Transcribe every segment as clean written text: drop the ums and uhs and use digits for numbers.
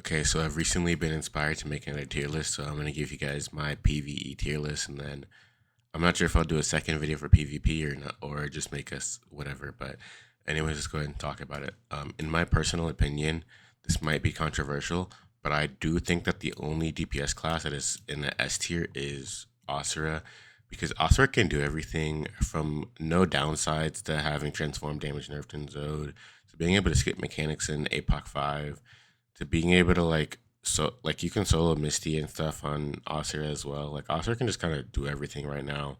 Okay, so I've recently been inspired to make another tier list, so I'm gonna give you guys my PVE tier list, and then I'm not sure if I'll do a second video for PvP or not, or just make us whatever. But anyways, let's go ahead and talk about it. In my personal opinion, this might be controversial, but I do think that the only DPS class that is in the S tier is Asura, because Asura can do everything from no downsides to having transform damage nerfed in Zode, to being able to skip mechanics in APOC 5, to being able to like you can solo Misty and stuff on Osir as well. Like Osir can just kind of do everything right now.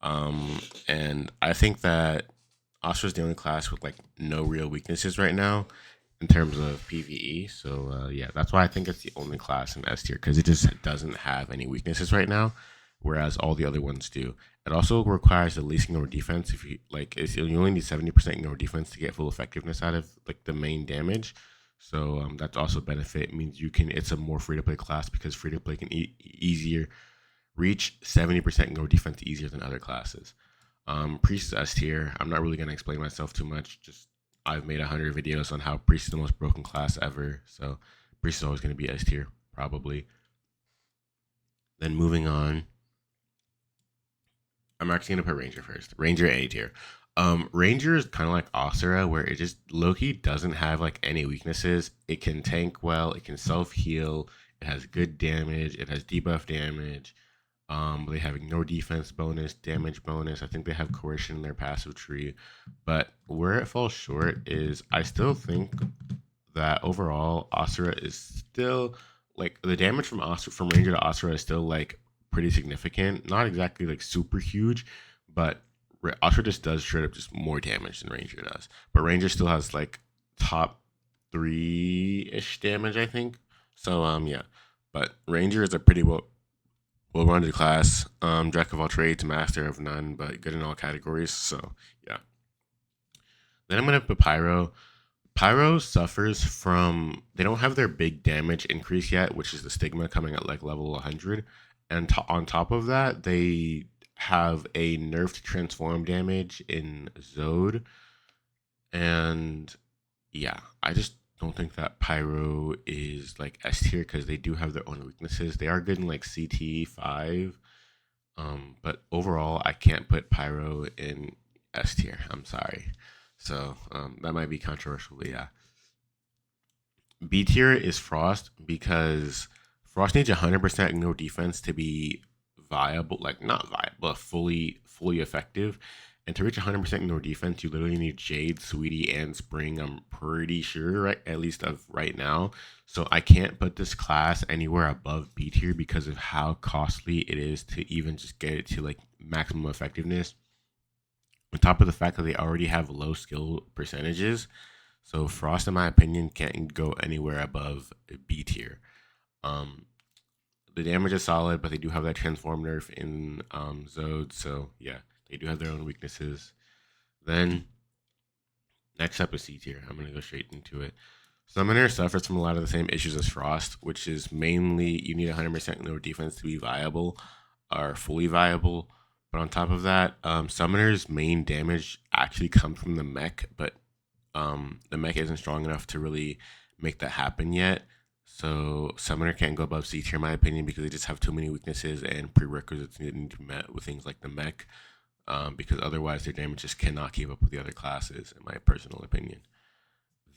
And I think that Osir is the only class with like no real weaknesses right now in terms of PVE. So yeah, that's why I think it's the only class in S tier because it just doesn't have any weaknesses right now, whereas all the other ones do. It also requires the least ignore defense. If you like, you only need 70% ignore defense to get full effectiveness out of like the main damage. So that's also a benefit. It means you can. It's a more free to play class because free to play can easier reach 70% go defense easier than other classes. Priest is S tier. I'm not really gonna explain myself too much. Just I've made 100 videos on how Priest is the most broken class ever. So Priest is always gonna be S tier probably. Then moving on, I'm actually gonna put Ranger first. Ranger A tier. Ranger is kind of like Asura, where it just Loki doesn't have like any weaknesses. It can tank well, it can self heal, it has good damage, it has debuff damage. They have no defense bonus, damage bonus. I think they have coercion in their passive tree, but where it falls short is I still think that overall Asura is still like the damage from Asura from Ranger to Asura is still like pretty significant. Not exactly like super huge, but Asura just does straight up just more damage than Ranger does. But Ranger still has like top 3-ish damage, I think. So yeah. But Ranger is a pretty well-rounded class. Jack of all trades, master of none, but good in all categories. So yeah. Then I'm gonna put Pyro. Pyro suffers from they don't have their big damage increase yet, which is the stigma coming at like level 100, and on top of that, they have a nerfed transform damage in Zode, and yeah, I just don't think that Pyro is like S tier because they do have their own weaknesses. They are good in like CT5, but overall, I can't put Pyro in S tier. I'm sorry. So that might be controversial, but yeah. B tier is Frost because Frost needs 100% no defense to be viable, like not viable, but fully effective. And to reach 100% no defense, you literally need Jade, Sweetie, and Spring. I'm pretty sure, right? At least of right now. So I can't put this class anywhere above B tier because of how costly it is to even just get it to like maximum effectiveness. On top of the fact that they already have low skill percentages, so Frost, in my opinion, can't go anywhere above B tier. Um, the damage is solid, but they do have that transform nerf in Zode, so yeah, they do have their own weaknesses. Then next up is C tier. I'm gonna go straight into it. Summoner suffers from a lot of the same issues as Frost, which is mainly you need 100% no defense to be viable or fully viable. But on top of that, Summoner's main damage actually comes from the mech, but the mech isn't strong enough to really make that happen yet. So Summoner can't go above C tier, in my opinion, because they just have too many weaknesses and prerequisites needing to be met with things like the mech, because otherwise their damage just cannot keep up with the other classes, in my personal opinion.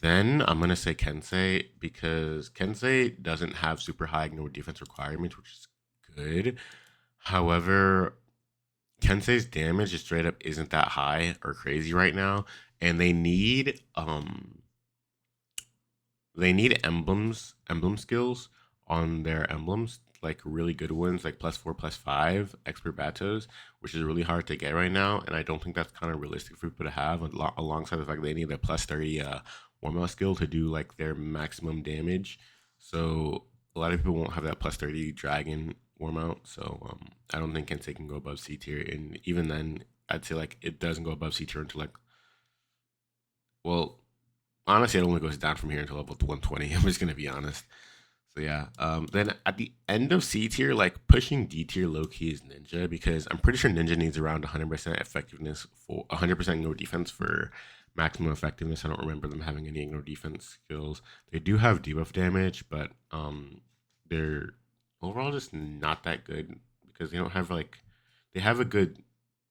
Then I'm gonna say Kensei because Kensei doesn't have super high ignore defense requirements, which is good. However, Kensei's damage just straight up isn't that high or crazy right now, and they need emblem skills on their emblems, like really good ones, like +4, +5 expert batos, which is really hard to get right now, and I don't think that's kind of realistic for people to have. Alongside the fact they need a +30 warm out skill to do like their maximum damage, so a lot of people won't have that +30 dragon warm out. So I don't think Kensei can go above C tier, and even then, I'd say like it doesn't go above C tier until like well, honestly, it only goes down from here until level 120. I'm just gonna be honest. So yeah. Then at the end of C tier, like pushing D tier low key is Ninja because I'm pretty sure Ninja needs around 100% effectiveness for 100% no defense for maximum effectiveness. I don't remember them having any ignore defense skills. They do have debuff damage, but they're overall just not that good because they don't have like they have a good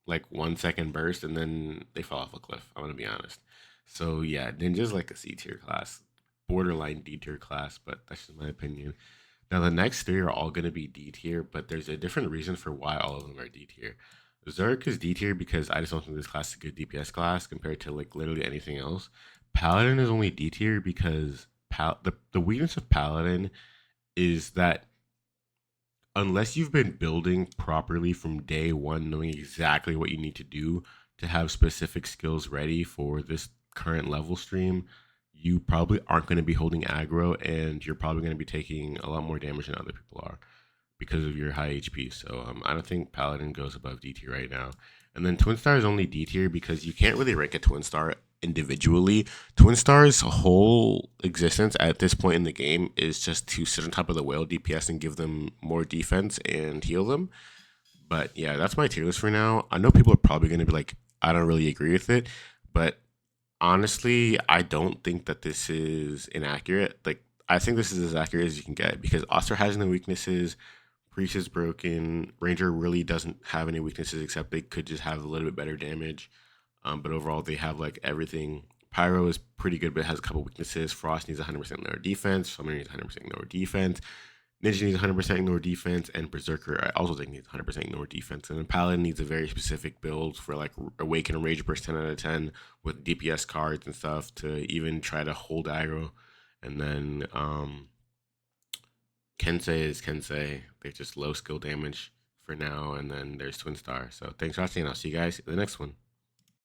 like 1 second burst and then they fall off a cliff. I'm gonna be honest. So yeah, Ninja's like a C tier class, borderline D tier class, but that's just my opinion. Now the next three are all gonna be D tier, but there's a different reason for why all of them are D tier. Zerg is D tier because I just don't think this class is a good DPS class compared to like literally anything else. Paladin is only D tier because the weakness of Paladin is that unless you've been building properly from day one, knowing exactly what you need to do to have specific skills ready for this current level stream, you probably aren't going to be holding aggro and you're probably going to be taking a lot more damage than other people are because of your high HP. So I don't think Paladin goes above D tier right now. And then Twin Star is only D tier because you can't really rank a Twin Star individually. Twin Star's whole existence at this point in the game is just to sit on top of the whale DPS and give them more defense and heal them. But yeah, that's my tier list for now. I know people are probably going to be like, I don't really agree with it, but honestly, I don't think that this is inaccurate. Like, I think this is as accurate as you can get because Oster has no weaknesses. Priest is broken. Ranger really doesn't have any weaknesses except they could just have a little bit better damage. But overall, they have like everything. Pyro is pretty good, but has a couple weaknesses. Frost needs 100% lower defense. Summoner needs 100% lower defense. Ninja needs 100% lower defense, and Berserker I also think needs 100% lower defense. And then Paladin needs a very specific build for like Awaken and Rage Burst 10 out of 10 with DPS cards and stuff to even try to hold aggro. And then Kensei is Kensei. They're just low skill damage for now. And then there's Twin Star. So thanks for watching, and I'll see you guys in the next one.